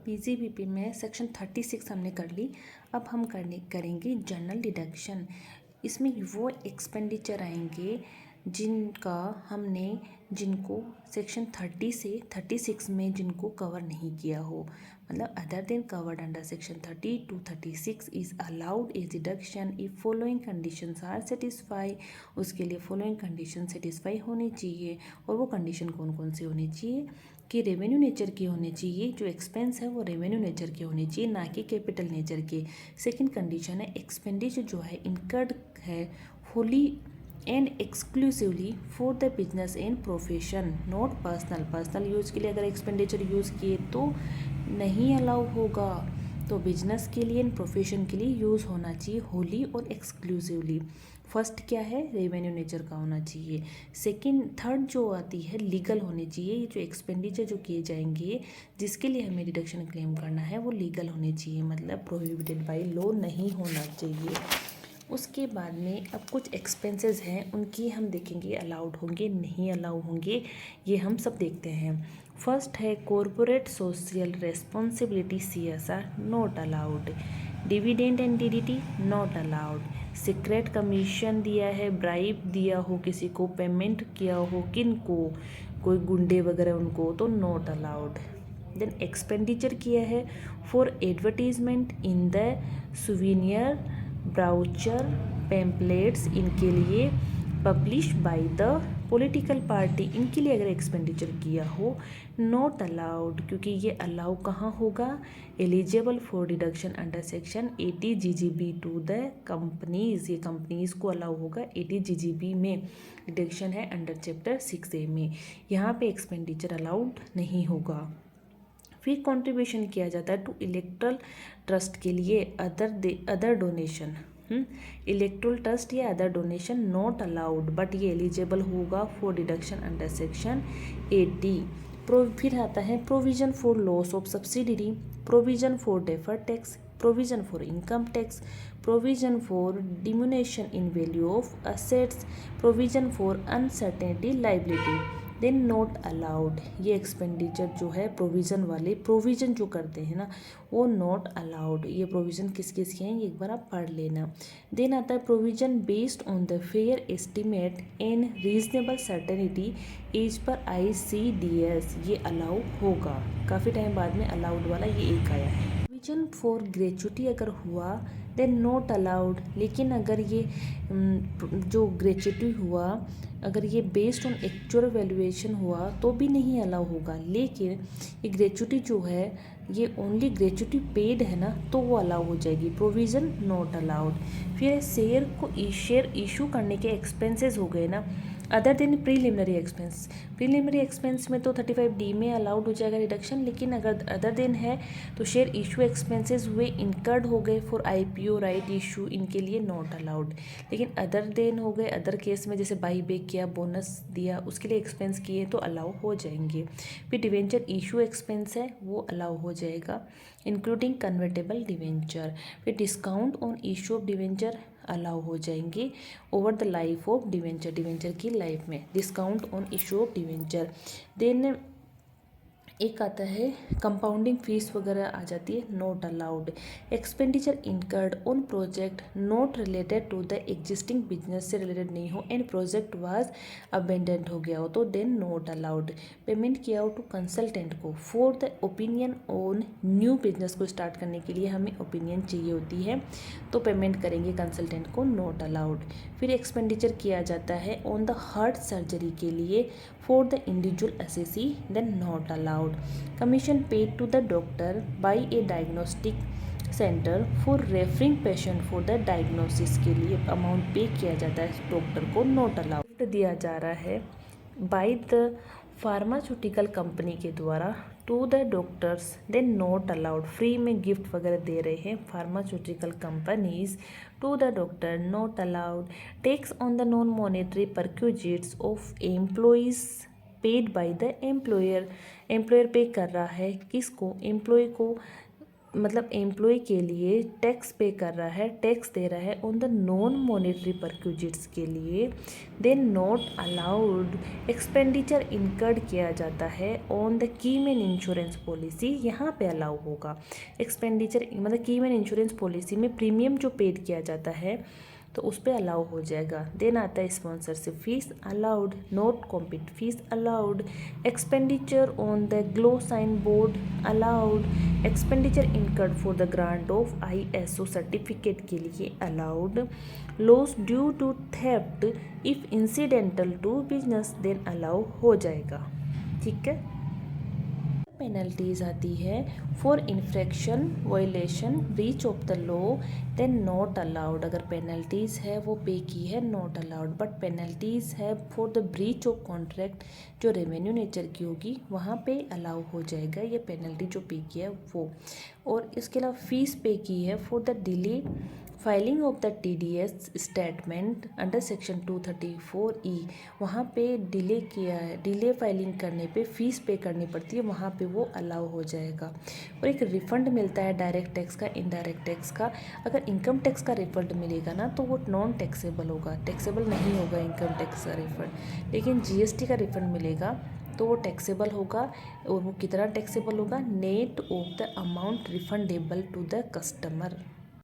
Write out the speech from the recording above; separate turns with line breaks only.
PGBP में section 36 हमने कर ली। अब हम करेंगे जनरल डिडक्शन। इसमें वो एक्सपेंडिचर आएंगे जिनको सेक्शन 30 से 36 में जिनको कवर नहीं किया हो, मतलब other than covered under section 30 to 36 is allowed as deduction if following conditions are satisfy. उसके लिए फॉलोइंग कंडीशन सेटिस्फाई होनी चाहिए। और वो कंडीशन कौन कौन सी होनी चाहिए कि रेवेन्यू नेचर की होनी चाहिए, जो एक्सपेंस है वो रेवेन्यू नेचर के होने चाहिए, ना कि कैपिटल नेचर के। सेकंड कंडीशन है एक्सपेंडिचर जो है इनकर्ड है Holi and exclusively for the business and profession, not personal use के लिए अगर एक्सपेंडिचर यूज़ किए तो नहीं अलाउ होगा। तो बिजनेस के लिए एंड प्रोफेशन के लिए यूज़ होना चाहिए होली और एक्सक्लूसिवली। फर्स्ट क्या है, रेवेन्यू नेचर का होना चाहिए। थर्ड जो आती है लीगल होनी चाहिए। ये जो एक्सपेंडिचर जो किए जाएंगे जिसके लिए हमें डिडक्शन क्लेम करना है वो लीगल होने चाहिए, मतलब प्रोहिबिटेड बाय लॉ नहीं होना चाहिए। उसके बाद में अब कुछ एक्सपेंसेस हैं उनकी हम देखेंगे अलाउड होंगे नहीं अलाउ होंगे, ये हम सब देखते हैं। फर्स्ट है corporate social responsibility CSR not allowed. Dividend and DDT not allowed. Secret commission दिया है, ब्राइब दिया हो किसी को, पेमेंट किया हो किन को, कोई गुंडे वगैरह उनको, तो नॉट अलाउड। देन एक्सपेंडिचर किया है for advertisement in the souvenir brochure pamphlets, इनके लिए publish by the political party, इनके लिए अगर एक्सपेंडिचर किया हो नॉट अलाउड, क्योंकि ये अलाउ कहाँ होगा, eligible for deduction under section 80 GGB to the companies. ये कंपनीज को अलाउ होगा 80 GGB में, डिडक्शन है अंडर चैप्टर 6A में, यहाँ पे एक्सपेंडिचर अलाउड नहीं होगा। फिर कंट्रीब्यूशन किया जाता है टू इलेक्ट्रल ट्रस्ट के लिए अदर डोनेशन, इलेक्ट्रल ट्रस्ट या other donation not allowed, but ये एलिजिबल होगा फॉर डिडक्शन अंडर सेक्शन 80। फिर आता है provision for loss of subsidiary, provision for deferred tax, provision for income tax, provision for diminution in value of assets, provision for uncertainty liability, then not allowed. ये expenditure जो है provision वाले provision जो करते हैं ना वो नॉट अलाउड। ये प्रोविज़न किस किस के हैं एक बार आप पढ़ लेना। देन आता है provision based on the fair estimate and reasonable certainty as per ICDS, ये अलाउ होगा। काफ़ी टाइम बाद में अलाउड वाला ये एक आया है। प्रोविजन फॉर ग्रेचुटी अगर हुआ देन नॉट अलाउड, लेकिन अगर ये जो ग्रेचुटी हुआ अगर ये बेस्ड ऑन एक्चुअल वैल्यूएशन हुआ तो भी नहीं अलाउ होगा, लेकिन ये ग्रेचुटी जो है ये ओनली ग्रेचुटी पेड है ना तो वो अलाउ हो जाएगी, प्रोविज़न नॉट अलाउड। फिर शेयर इशू करने के एक्सपेंसेस हो गए ना अदर देन प्रीलिमिनरी एक्सपेंस में तो 35D में अलाउड हो जाएगा रिडक्शन, लेकिन अगर अदर देन है तो शेयर इशू एक्सपेंसेस हुए इनकर्ड हो गए फॉर IPO राइट इशू, इनके लिए नॉट अलाउड। लेकिन अदर देन हो गए अदर केस में जैसे बाई बैक किया, बोनस दिया, उसके लिए एक्सपेंस किए तो अलाउ हो जाएंगे। फिर डिवेंचर इशू एक्सपेंस है वो अलाउ हो जाएगा इंक्लूडिंग कन्वर्टेबल डिवेंचर। फिर discount on issue of debenture allow हो जाएंगे over the life of debenture की लाइफ में, discount on issue of debenture. Then एक आता है कंपाउंडिंग फीस वगैरह आ जाती है not allowed. Expenditure incurred on project not related to the existing business से रिलेटेड नहीं हो एंड प्रोजेक्ट वाज अबेंडेंड हो गया हो तो देन नॉट अलाउड। पेमेंट किया हो टू कंसल्टेंट को for the opinion on new business को स्टार्ट करने के लिए हमें ओपिनियन चाहिए होती है तो पेमेंट करेंगे कंसल्टेंट को, नॉट अलाउड। फिर एक्सपेंडिचर किया जाता है ऑन द हार्ट सर्जरी के लिए for the individual assessee, then not allowed. Commission paid to the doctor by a diagnostic centre for referring patient for the diagnosis के लिए अमाउंट पे किया जाता है डॉक्टर को, नॉट अलाउड। दिया जा रहा है बाय द फार्मास्यूटिकल कंपनी के द्वारा to the doctors, then not allowed. Free में गिफ्ट वगैरह दे रहे हैं pharmaceutical companies to the doctor, not allowed. Tax on the non monetary perquisites of employees paid by the employer, employer pay कर रहा है किसको, एम्प्लॉय को, मतलब एम्प्लॉय के लिए टैक्स पे कर रहा है, टैक्स दे रहा है on the non monetary perquisites के लिए, then not allowed expenditure incurred किया जाता है on the keyman insurance policy, यहाँ पे अलाउ होगा एक्सपेंडिचर, मतलब कीमैन इंश्योरेंस पॉलिसी में प्रीमियम जो पेड किया जाता है तो उस पर अलाउ हो जाएगा। देन आता है sponsorship fees allowed, not compete fees allowed, expenditure on the glow sign board allowed, expenditure incurred for the grant of ISO certificate के लिए allowed, loss due to theft if incidental to business then allow हो जाएगा। ठीक है। Penalties आती है for infraction, violation, breach of the law, then not allowed. अगर penalties है वो पे की है, नॉट अलाउड। बट पेनल्टीज़ है for the breach of contract जो रेवेन्यू नेचर की होगी वहाँ पे अलाउ हो जाएगा ये पेनल्टी जो पे की है वो। और इसके अलावा फीस पे की है for the delay filing of the TDS statement under section 234E, वहाँ पे डिले किया है, डिले फाइलिंग करने पे फीस पे करनी पड़ती है, वहाँ पे वो अलाउ हो जाएगा। और एक रिफ़ंड मिलता है डायरेक्ट टैक्स का, इनडायरेक्ट टैक्स का। अगर इनकम टैक्स का रिफ़ंड मिलेगा ना तो वो नॉन टैक्सेबल होगा, टैक्सेबल नहीं होगा इनकम टैक्स का रिफ़ंड। लेकिन GST का रिफ़ंड मिलेगा तो वो टैक्सेबल होगा। और वो कितना टैक्सेबल होगा, net of the amount refundable to the customer.